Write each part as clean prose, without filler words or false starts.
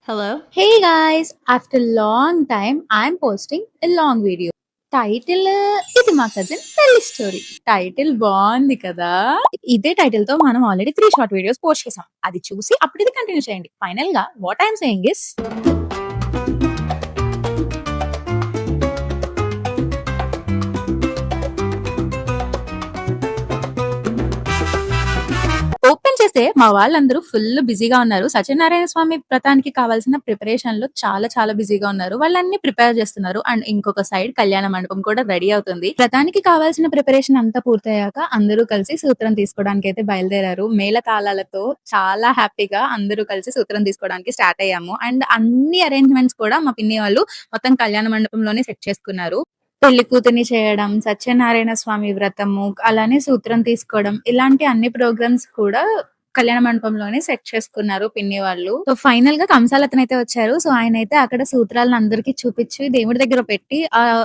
Hello? Hey guys, after long time I'm posting a long video. Title ఇది మా cousin పెళ్లి story. Title బాగుంది కదా. ఇదే టైటిల్ తో మనం ఆల్రెడీ 3 షార్ట్ వీడియోస్ పోస్ట్ చేసాం. అది చూసి అప్పుడు ఇది కంటిన్యూ చేయండి. ఫైనల్ గా what I'm saying is open చేస్తే మా వాళ్ళందరూ ఫుల్ బిజీగా ఉన్నారు. సత్యనారాయణ స్వామి వ్రతానికి కావాల్సిన ప్రిపరేషన్ లో చాలా చాలా బిజీగా ఉన్నారు. వాళ్ళన్ని ప్రిపేర్ చేస్తున్నారు. అండ్ ఇంకొక సైడ్ కళ్యాణ మండపం కూడా రెడీ అవుతుంది. వ్రతానికి కావాల్సిన ప్రిపరేషన్ అంతా పూర్తయ్యాక అందరూ కలిసి సూత్రం తీసుకోవడానికి అయితే బయలుదేరారు. మేళ తాళాలతో చాలా హ్యాపీగా అందరూ కలిసి సూత్రం తీసుకోవడానికి స్టార్ట్ అయ్యాము. అండ్ అన్ని అరేంజ్మెంట్స్ కూడా మా పిన్ని వాళ్ళు మొత్తం కళ్యాణ మండపంలోనే సెట్ చేసుకున్నారు. పెళ్లి కూతుర్ని చేయడం, సత్యనారాయణ స్వామి వ్రతము, అలానే సూత్రం తీసుకోవడం ఇలాంటి అన్ని ప్రోగ్రామ్స్ కూడా కళ్యాణ మండపంలోనే సెట్ చేసుకున్నారు పిన్ని వాళ్ళు. సో ఫైనల్ గా కంసాలతనైతే వచ్చారు. సో ఆయన అయితే అక్కడ సూత్రాలను అందరికి చూపించి దేవుడి దగ్గర పెట్టి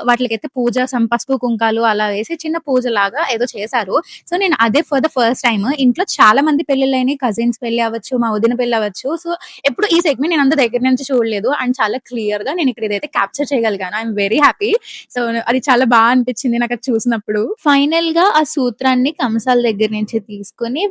వాటికైతే పూజ పసుపు కుంకాలు అలా వేసి చిన్న పూజ లాగా ఏదో చేశారు. సో నేను అదే ఫర్ ద ఫస్ట్ టైం ఇంట్లో చాలా మంది పెళ్లిళ్ళైన కజిన్స్ పెళ్లి అవ్వచ్చు, మా వదిన పెళ్లి అవ్వచ్చు. సో ఎప్పుడు ఈ సెగ్మెంట్ నేను అందరి దగ్గర నుంచి చూడలేదు. అండ్ చాలా క్లియర్ గా నేను ఇక్కడ ఇదైతే క్యాప్చర్ చేయగలిగాను. I'm very happy. సో అది చాలా బాగా అనిపించింది నాకు అది చూసినప్పుడు. ఫైనల్ గా ఆ సూత్రాన్ని కంసాల దగ్గర నుంచి తీసుకుని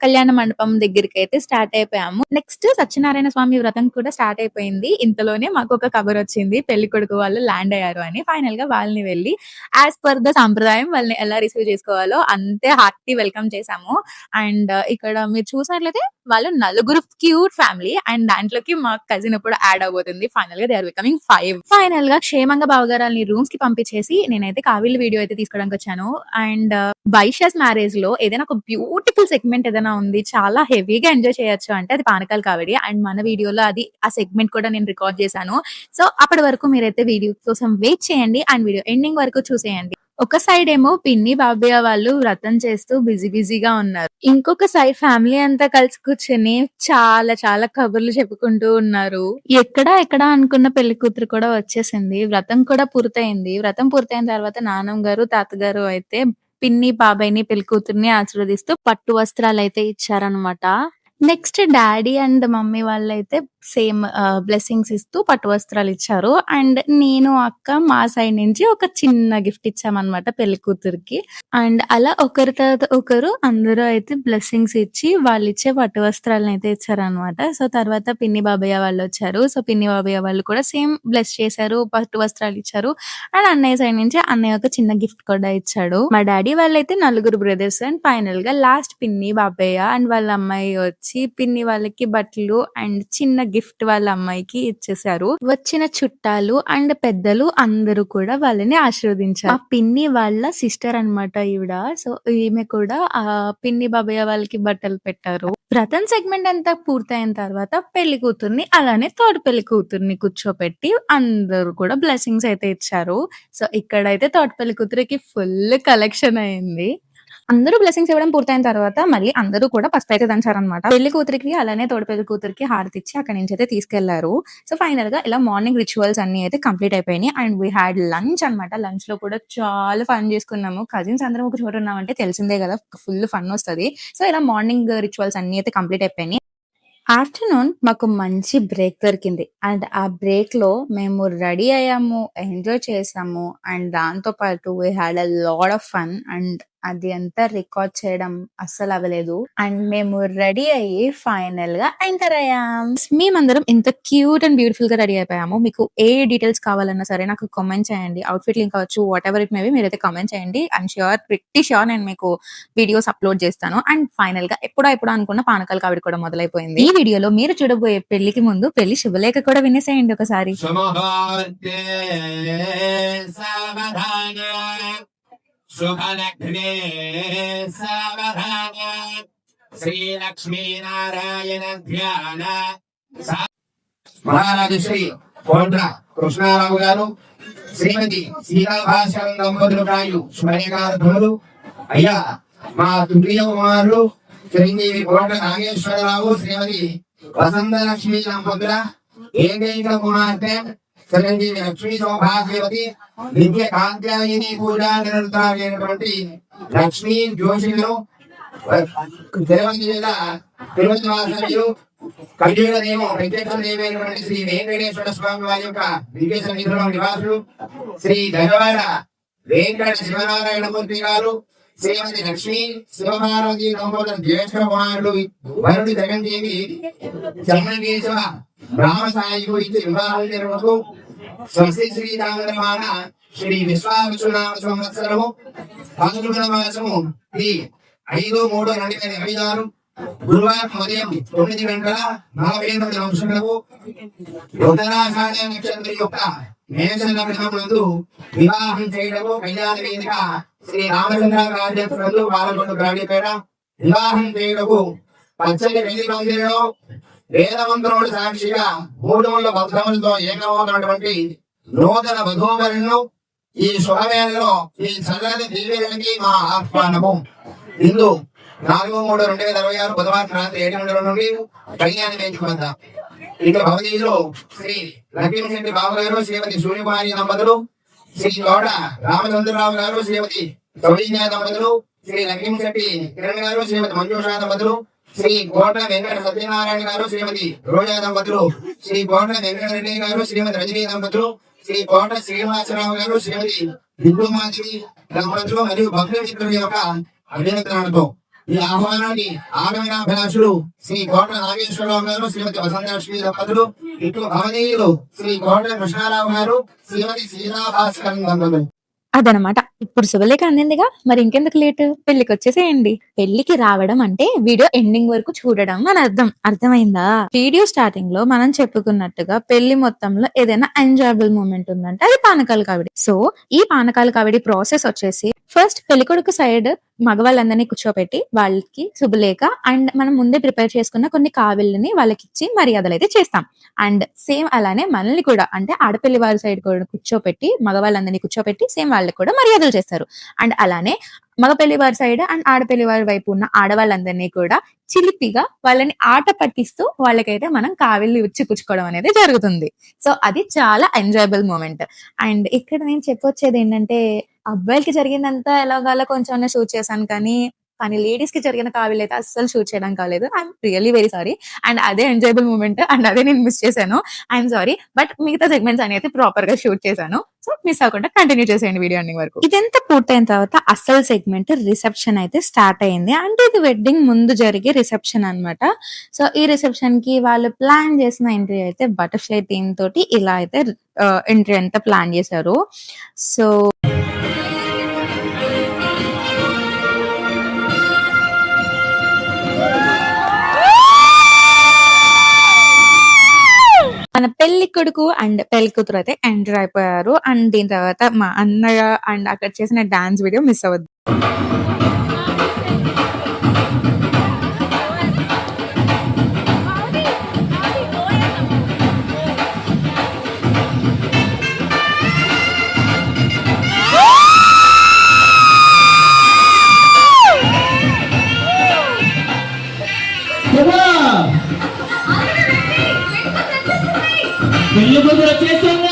కళ్యాణ మండపం దగ్గరికి అయితే స్టార్ట్ అయిపోయాము. నెక్స్ట్ సత్యనారాయణ స్వామి వ్రతం కూడా స్టార్ట్ అయిపోయింది. ఇంతలోనే మాకు ఒక కబర్ వచ్చింది, పెళ్లి కొడుకు వాళ్ళు ల్యాండ్ అయ్యారు అని. ఫైనల్ గా వాళ్ళని వెళ్ళి యాజ్ పర్ ద సాంప్రదాయం వాళ్ళని ఎలా రిసీవ్ చేసుకోవాలో అంతే హార్టీ వెల్కమ్ చేసాము. అండ్ ఇక్కడ మీరు చూసినట్లయితే వాళ్ళు నలుగురు క్యూట్ ఫ్యామిలీ. అండ్ దాంట్లోకి మా కజిన్ ఇప్పుడు యాడ్ అవబోతుంది. ఫైనల్ గా దే ఆర్ బికమింగ్ 5. ఫైనల్ గా క్షేమంగా బావగారాలని రూమ్స్ కి పంపించేసి నేనైతే కావిలి వీడియో అయితే తీసుకోవడానికి వచ్చాను. అండ్ వైశాస్ మ్యారేజ్ లో ఏదైనా ఒక బ్యూటిఫుల్ సెగ్మెంట్ ఏదైనా ఉంది, చాలా హెవీగా ఎంజాయ్ చేయొచ్చు అంటే అది పానకాల కావిడి. అండ్ మన వీడియోలో అది ఆ సెగ్మెంట్ కూడా నేను రికార్డ్ చేశాను. సో అప్పటి వరకు మీరైతే వీడియో కోసం వెయిట్ చేయండి అండ్ వీడియో ఎండింగ్ వరకు చూసేయండి. ఒక సైడ్ ఏమో పిన్ని బాబయ్య వాళ్ళు వ్రతం చేస్తూ బిజీగా ఉన్నారు. ఇంకొక సైడ్ ఫ్యామిలీ అంతా కలిసి కూర్చొని చాలా చాలా కబుర్లు చెప్పుకుంటూ ఉన్నారు. ఎక్కడ అనుకున్న పెళ్లి కూతురు కూడా వచ్చేసింది. వ్రతం కూడా పూర్తయింది. వ్రతం పూర్తయిన తర్వాత నాన్నమ్మ గారు తాతగారు అయితే పిన్ని బాబాయ్ని పెళ్లి కూతుర్ని ఆశీర్వదిస్తూ పట్టు వస్త్రాలు అయితే ఇచ్చారనమాట. నెక్స్ట్ డాడీ అండ్ మమ్మీ వాళ్ళైతే సేమ్ బ్లెస్సింగ్స్ ఇస్తూ పట్టు వస్త్రాలు ఇచ్చారు. అండ్ నేను అక్క మా సైడ్ నుంచి ఒక చిన్న గిఫ్ట్ ఇచ్చామన్నమాట పెళ్లి కూతురికి. అండ్ అలా ఒకరి తర్వాత ఒకరు అందరూ అయితే బ్లెస్సింగ్స్ ఇచ్చి వాళ్ళు ఇచ్చే పట్టు వస్త్రాలను అయితే ఇచ్చారనమాట. సో తర్వాత పిన్ని బాబయ్య వాళ్ళు వచ్చారు. సో పిన్ని బాబయ్య వాళ్ళు కూడా సేమ్ బ్లెస్ చేశారు, పట్టు వస్త్రాలు ఇచ్చారు. అండ్ అన్నయ్య సైడ్ నుంచి అన్నయ్య ఒక చిన్న గిఫ్ట్ కూడా ఇచ్చాడు. మా డాడీ వాళ్ళైతే నలుగురు బ్రదర్స్. అండ్ ఫైనల్ గా లాస్ట్ పిన్ని బాబయ్య అండ్ వాళ్ళ అమ్మాయి వచ్చి పిన్ని వాళ్ళకి బట్టలు అండ్ చిన్న గిఫ్ట్ వాళ్ళ అమ్మాయికి ఇచ్చేసారు. వచ్చిన చుట్టాలు అండ్ పెద్దలు అందరూ కూడా వాళ్ళని ఆశీర్వదించారు. ఆ పిన్ని వాళ్ళ సిస్టర్ అన్నమాట ఈవిడ. సో ఈమె కూడా ఆ పిన్ని బాబయ్య వాళ్ళకి బట్టలు పెట్టారు. వ్రతం సెగ్మెంట్ అంతా పూర్తయిన తర్వాత పెళ్లి కూతుర్ని అలానే తోడు పెళ్లి కూతుర్ని కూర్చోపెట్టి అందరూ కూడా బ్లెస్సింగ్స్ అయితే ఇచ్చారు. సో ఇక్కడైతే తోట పెళ్లి కూతురికి ఫుల్ కలెక్షన్ అయింది. అందరూ బ్లెస్సింగ్స్ ఇవ్వడం పూర్తయిన తర్వాత మళ్ళీ అందరూ కూడా పసుపు అయితే దంచారనమాట. పెళ్లి కూతురికి అలానే తోడు పెళ్లి కూతురికి హారతి ఇచ్చి అక్కడి నుంచి అయితే తీసుకెళ్లారు. సో ఫైనల్ గా ఇలా మార్నింగ్ రిచువల్స్ అన్ని అయితే కంప్లీట్ అయిపోయినాయి. అండ్ వీ హ్యాడ్ లంచ్ అనమాట. లంచ్ లో కూడా చాలా ఫన్ చేసుకున్నాము. కజిన్స్ అందరం ఒక చోట ఉన్నామంటే తెలిసిందే కదా, ఫుల్ ఫన్ వస్తుంది. సో ఇలా మార్నింగ్ రిచువల్స్ అన్ని అయితే కంప్లీట్ అయిపోయినాయి. ఆఫ్టర్నూన్ మాకు మంచి బ్రేక్ దొరికింది. అండ్ ఆ బ్రేక్ లో మేము రెడీ అయ్యాము, ఎంజాయ్ చేసాము. అండ్ దాంతో పాటు we had a lot of fun. And అది అంతా రికార్డ్ చేయడం అస్సలు అవ్వలేదు. అండ్ మేము రెడీ అయ్యి ఫైనల్ గా ఎంటర్ అయ్యాం. మేమందరం ఇంత క్యూట్ అండ్ బ్యూటిఫుల్ గా రెడీ అయిపోయాము. మీకు ఏ డీటెయిల్స్ కావాలన్నా సరే నాకు కామెంట్ చేయండి. అవుట్ఫిట్ లింక్ కావచ్చు, వాట్ ఎవర్ ఇట్ మేబీ మీరైతే కామెంట్ చేయండి. ఐఎమ్ ష్యూర్, ప్రిట్టి ష్యూర్ నేను మీకు వీడియోస్ అప్లోడ్ చేస్తాను. అండ్ ఫైనల్ గా ఎప్పుడో అనుకున్న పానకాల కావిడి కూడా మొదలైపోయింది. ఈ వీడియోలో మీరు చూడబోయే పెళ్లికి ముందు పెళ్లి శుభలేఖ కూడా వినేసేయండి ఒకసారి. శుభలగ్నే సావధాన శ్రీలక్ష్మీనారాయణ ధ్యాన. మహారాజు శ్రీ కోండ్ర కృష్ణారావు గారు, శ్రీమతి సీతాభాషం దంపతులు రాయు స్మరణార్థులు. అయ్యా మా తృతీయ కుమారులు చిరంజీవి కోండ్ర నాగేశ్వరరావు, శ్రీమతి వసంతలక్ష్మి దంపతుల ఏకైక కుమార్తె చిరంజీవి లక్ష్మీ సౌభాగ్యవతి నిత్య కాంత్యాయని పూజా నిరంతరమైనటువంటి లక్ష్మీ జోషి గారు, తిరుపతి జిల్లా తిరుపతి వాసవ్యులు కలియుగ దేవం ప్రత్యక్ష దేవైనటువంటి శ్రీ వెంకటేశ్వర స్వామి వారి యొక్క దివ్య సన్నిధిలో నివాసులు శ్రీ గజవాడ వెంకట శివనారాయణమూర్తి గారు, శ్రీమతి లక్ష్మీ శివపార్వతి దంపతుల జ్యేష్ఠ కుమారుడు వరుడి జగన్దేవి చమ్మకేశవ రామసాయికు ఇచ్చి వివాహం జరుగుతూ స్వస్తి శ్రీ చాంద్రమాన శ్రీ విశ్వావసునామ సంవత్సరము 11వ మాసము ఈ 5/3/2026 గురువారం ఉదయం 9:48 ఉత్తరాషాఢ నక్షత్రం యొక్క మేష లగ్నమునందు వివాహం చేయడము కళ్యాణ వేదిక శ్రీ రామచంద్ర రాజ్యంలో పాల్గొండు గ్రాడిపేట వివాహం చేయడము పచ్చని వెండి మందిరంలో వేదమంత్రుడు సాక్షిగా 3 భద్రములతో ఏకమవుతున్నటువంటి నూతన వధూవరులను ఈ శుభవేళలో ఈ చల్లటి దివ్యకి మా ఆహ్వానము. ఇందు 4/3/2026 బుధవారం రాత్రి 7 నుండి కళ్యాణ వేదిక వద్ద ఇక భవనీయులు శ్రీ లక్ష్మీశెట్టి బాబు గారు, శ్రీమతి సూర్యకుమారి దంపతులు, శ్రీ గౌడ రామచంద్రరావు గారు, శ్రీమతి సౌజన్య దంపతులు, శ్రీ లక్ష్మీశెట్టి కిరణ్ గారు, శ్రీమతి మంజుషా దంపతులు, శ్రీ కోట వెంకట సత్యనారాయణ గారు, శ్రీమతి రోజా దంపతులు, శ్రీ కోట వెంకటరెడ్డి గారు, శ్రీమతి రజనీ దంపతులు, శ్రీ కోట శ్రీనివాసరావు గారు, శ్రీమతి బిందుమాధవి దంపతులు మరియు భక్తుల చిత్రుల యొక్క అభినందనలతో ఈ ఆహ్వానాన్ని ఆగమనాభిలాషులు శ్రీ కోట నాగేశ్వరరావు గారు, శ్రీమతి వసంతలక్ష్మి దంపతులు, ఇటు భవనీయులు శ్రీ కోట కృష్ణారావు గారు, శ్రీమతి సీతాభాస్కర్ దంపతులు. అదనమాట. ఇప్పుడు శుభలేఖ అందిందిగా, మరి ఇంకెందుకు లేట్, పెళ్లికి వచ్చేసేయండి. పెళ్లికి రావడం అంటే వీడియో ఎండింగ్ వరకు చూడడం అని అర్థమైందా? వీడియో స్టార్టింగ్ లో మనం చెప్పుకున్నట్టుగా పెళ్లి మొత్తంలో ఏదైనా ఎంజాయబుల్ మూమెంట్ ఉందంటే అది పానకాల కావిడి. సో ఈ పానకాల కావిడి ప్రాసెస్ వచ్చేసి ఫస్ట్ పెళ్లికొడుకు సైడ్ మగవాళ్ళందరినీ కూర్చోపెట్టి వాళ్ళకి శుభలేఖ అండ్ మనం ముందే ప్రిపేర్ చేసుకున్న కొన్ని కావిళ్ళని వాళ్ళకి ఇచ్చి మర్యాదలు అయితే చేస్తాం. అండ్ సేమ్ అలానే మనల్ని కూడా అంటే ఆడపల్లి వారి సైడ్ కూడా కూర్చోపెట్టి మగవాళ్ళందరినీ కూర్చోపెట్టి సేమ్ వాళ్ళకి కూడా మర్యాదలు చేస్తారు. అండ్ అలానే మగపల్లి వారి సైడ్ అండ్ ఆడపల్లి వారి వైపు ఉన్న ఆడవాళ్ళందరినీ కూడా చిలిపిగా వాళ్ళని ఆట పట్టిస్తూ వాళ్ళకైతే మనం కావిళ్ళు ఇచ్చి పుచ్చుకోవడం అనేది జరుగుతుంది. సో అది చాలా ఎంజాయబుల్ మూమెంట్. అండ్ ఇక్కడ నేను చెప్పొచ్చేది ఏంటంటే, అబ్బాయిలకి జరిగిందంతా ఎలాగాలో కొంచెం షూట్ చేశాను కానీ లేడీస్ కి జరిగిన కావిళ్ళు అయితే అస్సలు షూట్ చేయడం కాలేదు. I'm really very sorry. And అదే ఎంజాయబుల్ మూమెంట్ అండ్ అదే నేను మిస్ చేశాను. I'm sorry. బట్ మిగతా సెగ్మెంట్స్ అనేది ప్రాపర్ గా షూట్ చేశాను. సో మిస్ అవ్వకుండా కంటిన్యూ చేసేయండి వీడియో ఎండింగ్ వరకు. ఇదంతా పూర్తయిన తర్వాత అసలు సెగ్మెంట్ రిసెప్షన్ అయితే స్టార్ట్ అయింది. అంటే ఇది వెడ్డింగ్ ముందు జరిగే రిసెప్షన్ అన్నమాట. సో ఈ రిసెప్షన్ కి వాళ్ళు ప్లాన్ చేసిన ఎంట్రీ అయితే బటర్ఫ్లై థీమ్ తోటి ఇలా అయితే ఎంట్రీ అంతా ప్లాన్ చేశారు. సో మన పెళ్లి కొడుకు అండ్ పెళ్లి కూతురు అయితే ఎంటర్ అయిపోయారు. అండ్ దీని తర్వాత మా అన్నయ్య అండ్ అక్కడ చేసిన డాన్స్ వీడియో మిస్ అవ్వద్దు. పెళ్లి కూతురు వచ్చేస్తుంది.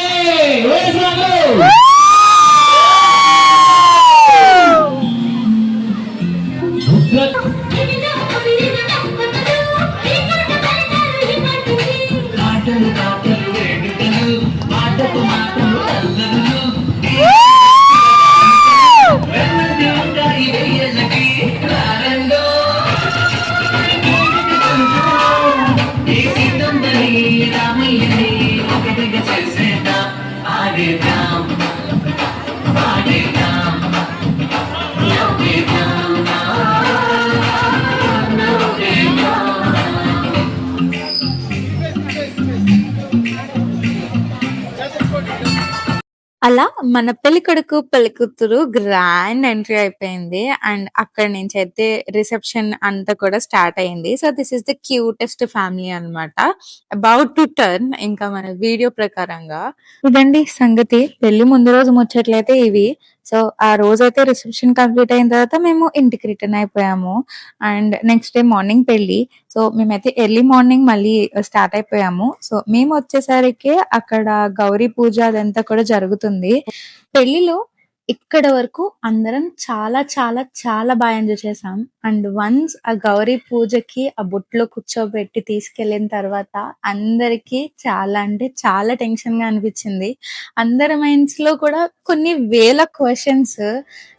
అలా మన పెళ్లి కొడుకు పెళ్లి కూతురు గ్రాండ్ ఎంట్రీ అయిపోయింది. అండ్ అక్కడ నుంచి అయితే రిసెప్షన్ అంతా కూడా స్టార్ట్ అయింది. So this is the cutest family అన్నమాట. అబౌట్ టు టర్న్ ఇంకా మన వీడియో ప్రకారంగా ఇదండి సంగతి. పెళ్లి ముందు రోజు ముచ్చట్లయితే ఇవి. సో ఆ రోజైతే రిసెప్షన్ కంప్లీట్ అయిన తర్వాత మేము ఇంటికి రిటర్న్ అయిపోయాము. అండ్ నెక్స్ట్ డే మార్నింగ్ పెళ్లి. సో మేమైతే ఎర్లీ మార్నింగ్ మళ్ళీ స్టార్ట్ అయిపోయాము. సో మేము వచ్చేసరికి అక్కడ గౌరీ పూజ అదంతా కూడా జరుగుతుంది. పెళ్లిలో ఇక్కడ వరకు అందరం చాలా చాలా చాలా బాగా ఎంజాయ్ చేసాం. అండ్ వన్స్ ఆ గౌరీ పూజకి ఆ బొట్టులో కూర్చోబెట్టి తీసుకెళ్ళిన తర్వాత అందరికీ చాలా అంటే చాలా టెన్షన్‌గా అనిపిచ్చింది. అందరి మైండ్స్‌లో కూడా కొన్ని వేల క్వెషన్స్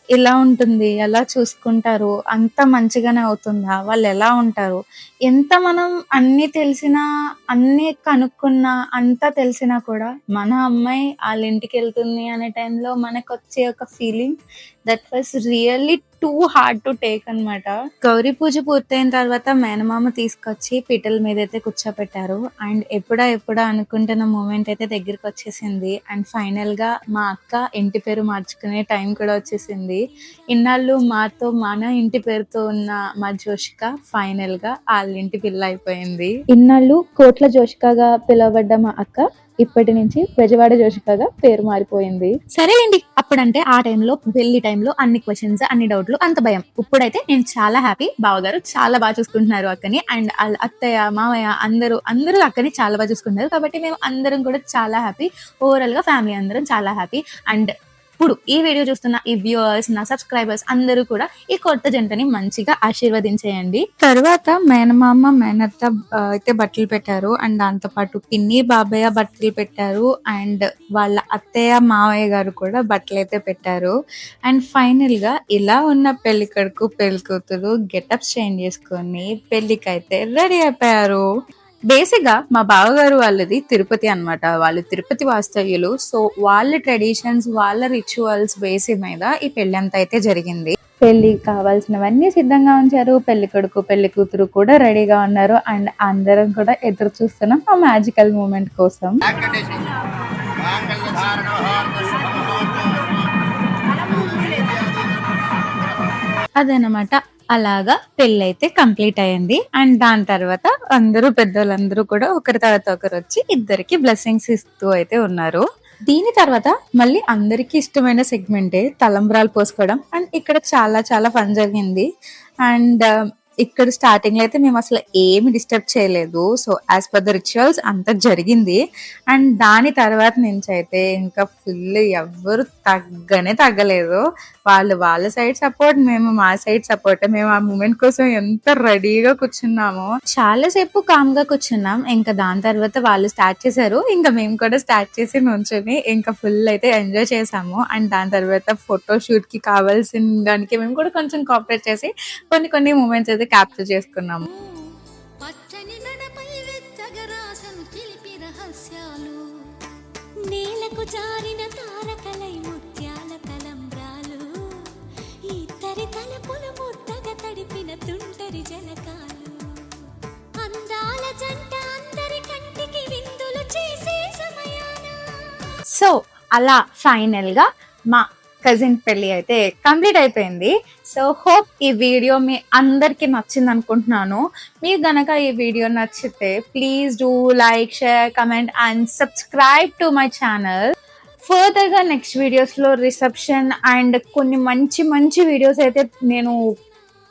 ఎలా ఉంటుంది? ఎలా చూసుకుంటారు? అంత మంచిగానే అవుతుందా? వాళ్ళెలా ఉంటారు? ఎంత మనం అన్నీ తెలిసినా, అన్నీ కనుక్కున్నా, అంతా తెలిసినా కూడా మన అమ్మాయి ఆళ్ళింటికెళ్తుంది అనే టైంలో మనకొచ్చే ఒక feeling that was really too hard to take అనమాట. గౌరీ పూజ పూర్తయిన తర్వాత మేనమామ తీసుకొచ్చి పీటల మీదైతే కూర్చోపెట్టారు. అండ్ ఎప్పుడా ఎప్పుడా అనుకుంటున్న మూమెంట్ అయితే దగ్గరికొచ్చేసింది. అండ్ ఫైనల్‌గా మా అక్క ఇంటి పేరు మార్చుకునే టైం కూడా వచ్చేసింది. ఇన్నాళ్ళు మాతో మన ఇంటి పేరుతో ఉన్న మా జోషిక ఫైనల్‌గా ఆళ్ళింటి పిల్ల అయిపోయింది. ఇన్నాళ్ళు కోట్ల జోషికగా పిలువబడ్డ మా అక్క ఇప్పటి నుంచి బెజవాడ జోషికగా పేరు మారిపోయింది. సరేలేండి, అప్పుడంటే ఆ టైంలో పెళ్లి టైంలో అన్ని క్వశ్చన్స్, అన్ని డౌట్లు, అంత భయం. ఇప్పుడైతే నేను చాలా హ్యాపీ. బావగారు చాలా బాగా చూసుకుంటున్నారు అక్కని. అండ్ ఆళ్ళ అత్తయ్య, మామయ్య అందరూ అక్కని చాలా బాగా చూసుకుంటున్నారు. కాబట్టి మేము అందరం కూడా చాలా హ్యాపీ. ఓవరాల్‌గా ఫ్యామిలీ అందరం చాలా హ్యాపీ. అండ్ ఇప్పుడు ఈ వీడియో చూస్తున్న ఈ వ్యూవర్స్, నా సబ్స్క్రైబర్స్ అందరూ కూడా ఈ కొత్త జంటని మంచిగా ఆశీర్వదించేయండి. తర్వాత మేనమామ, మేనత్త అయితే బట్టలు పెట్టారు. అండ్ దాంతో పాటు పిన్ని, బాబాయ్య బట్టలు పెట్టారు. అండ్ వాళ్ళ అత్తయ్య, మావయ్య గారు కూడా బట్టలైతే పెట్టారు. అండ్ ఫైనల్‌గా ఇలా ఉన్న పెళ్ళికొడుకు, పెళ్ళికూతురు గెటప్స్ చేంజ్ చేసుకొని పెళ్ళికైతే రెడీ అయిపోయారు. బేసిక్‌గా మా బావగారు వాళ్ళది తిరుపతి అన్నమాట. వాళ్ళు తిరుపతి వాస్తవ్యులు. సో, వాళ్ళ ట్రెడిషన్స్, వాళ్ళ రిచువల్స్ బేస్ మీద ఈ పెళ్ళంతా అయితే జరిగింది. పెళ్ళికి కావాల్సినవన్నీ సిద్ధంగా ఉంచారు. పెళ్ళికొడుకు, పెళ్ళికూతురు కూడా రెడీగా ఉన్నారు. అండ్ అందరం కూడా ఎదురు చూస్తున్నాం ఆ మ్యాజికల్ మూమెంట్ కోసం. అదనమాట. అలాగా పెళ్ళైతే కంప్లీట్ అయింది. అండ్ దాని తర్వాత అందరూ పెద్దోళ్ళందరూ కూడా ఒకరి తర్వాత ఒకరొచ్చి ఇద్దరికి బ్లెస్సింగ్స్ ఇస్తూ అయితే ఉన్నారు. దీని తర్వాత మళ్ళీ అందరికీ ఇష్టమైన సెగ్మెంటే తలంబ్రాలు పోసుకోవడం. అండ్ ఇక్కడ చాలా చాలా ఫన్ జరిగింది. అండ్ ఇక్కడ స్టార్టింగ్‌లో అయితే మేమసలు ఏమి డిస్టర్బ్ చేయలేదు. So, as per the rituals అంతా జరిగింది. అండ్ దాని తర్వాత నుంచయితే ఇంకా ఫుల్ ఎవ్వరు తగ్గలేదు. వాళ్ళు వాళ్ళ సైడ్ సపోర్ట్, మేము మా సైడ్ సపోర్ట్. మేము ఆ మూమెంట్ కోసం ఎంత రెడీగా కూర్చున్నామో. చాలా సేపు కామ్‌గా కూర్చున్నాం. ఇంకా దాని తర్వాత వాళ్ళు స్టార్ట్ చేశారు. ఇంకా మేము కూడా స్టార్ట్ చేసి నుంచొని ఇంకా ఫుల్ అయితే ఎంజాయ్ చేసాము. అండ్ దాని తర్వాత ఫోటో షూట్‌కి కావాల్సిన దానికి మేము కూడా కొంచెం కోఆపరేట్ చేసి కొన్ని మూమెంట్స్ అయితే క్యాప్చర్ చేసుకున్నాము. పచ్చని నడపై వెచ్చగా రాసను చిలిపి రహస్యాలు, నేలకు జారిన తారకలై ముత్యాల తలంబ్రాలు, ఇద్దరి తలపుల ముద్దగా తడిపిన తుంటరి జలకాలు, అందాల జంట అందరి కంటికి విందులు చేసే సమయాన. సో, అలా ఫైనల్‌గా మా కజిన్ పెళ్లి అయితే కంప్లీట్ అయిపోయింది. సో, హోప్ ఈ వీడియో మీ అందరికీ నచ్చింది అనుకుంటున్నాను. మీకు గనక ఈ వీడియో నచ్చితే please do like, share, comment and subscribe to my channel. ఫర్దర్‌గా నెక్స్ట్ వీడియోస్‌లో రిసెప్షన్ అండ్ కొన్ని మంచి వీడియోస్ అయితే నేను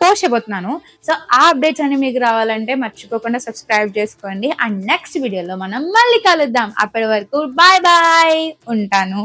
పోస్ట్ చేయబోతున్నాను. సో, ఆ అప్డేట్స్ అన్ని మీకు రావాలంటే మర్చిపోకుండా సబ్స్క్రైబ్ చేసుకోండి. అండ్ నెక్స్ట్ వీడియోలో మనం మళ్ళీ కలుద్దాం. అప్పటి వరకు బాయ్ ఉంటాను.